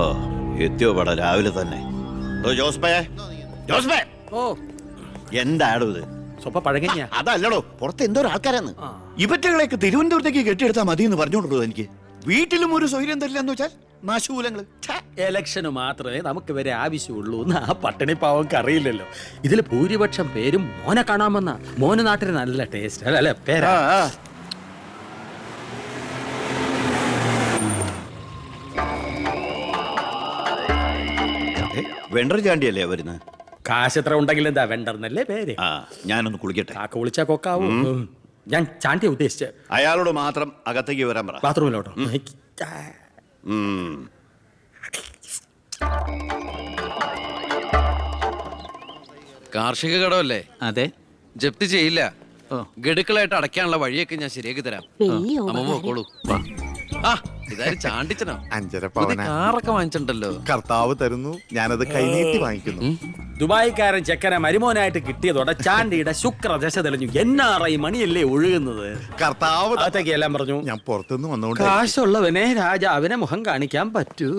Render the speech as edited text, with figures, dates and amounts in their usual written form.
ഓ എത്തിയോ പട രാവിലെ തന്നെ. ജോസ്ബേ ഓ എന്താടോ ഇത്? സ്വപ്പ പഴകഞ്ഞ അതല്ലടോ, പുറത്ത് എന്തോ ആൾക്കാരാന്ന്. ഇവറ്റകളെയൊക്കെ തിരുവനന്തപുരത്തേക്ക് കെട്ടിയെടുത്താൽ മതി എന്ന് പറഞ്ഞോണ്ടോ എനിക്ക്. വീട്ടിലും ഒരു സൗകര്യം തരില്ല എന്ന് വെച്ചാൽ നാശൂലങ്ങള്. എലക്ഷന് മാത്രമേ നമുക്ക് വരെ ആവശ്യമുള്ളൂ എന്ന് ആ പട്ടിണി പാവങ്ങൾക്ക് അറിയില്ലല്ലോ. ഇതിൽ ഭൂരിപക്ഷം പേരും മോനെ കാണാമെന്ന. മോന് നാട്ടിൽ നല്ല ടേസ്റ്റ് അല്ലെ പേരാ. വെണ്ടർ ചാണ്ടിയല്ലേ വരുന്നത്? കാശ് എത്ര ഉണ്ടെങ്കിൽ എന്താ വെണ്ടർന്നല്ലേ പേര്. ആ ഞാനൊന്ന് കുളിക്കട്ടെ. കാക്ക വിളിച്ചാ കൊക്കാവും. ഞാൻ ചാണ്ടിയെ ഉദ്ദേശിച്ച. അയാളോട് മാത്രം അകത്തേക്ക് വരാൻ പറ. ബാത്റൂമിലോട്ടോ. കാർഷിക കടമല്ലേ? അതെ. ജപ്തി ചെയ്യില്ല. ഗഡുക്കളായിട്ട് അടയ്ക്കാനുള്ള വഴിയൊക്കെ ഞാൻ ശരിയാക്കി തരാം. അമ്മ പോക്കോളൂ. ആ ഇതാരും ചാണ്ടിച്ചനോ? 5.5 പവന കാറൊക്കെ വാങ്ങിച്ചിട്ടുണ്ടല്ലോ. കർത്താവ് തരുന്നു, ഞാനത് കൈനീട്ടി വാങ്ങിക്കുന്നു. ദുബായിക്കാരൻ ചെക്കനെ മരുമോനായിട്ട് കിട്ടിയതോടെ ചാണ്ടിയുടെ ശുക്രദശ തെളിഞ്ഞു. NRI മണിയല്ലേ ഒഴുകുന്നത്. കർത്താവ് അകത്തേക്ക് എല്ലാം പറഞ്ഞു. ഞാൻ പുറത്തുനിന്ന് വന്നോണ്ട് കാശുള്ളവനെ രാജാവിനെ മുഖം കാണിക്കാൻ പറ്റൂ.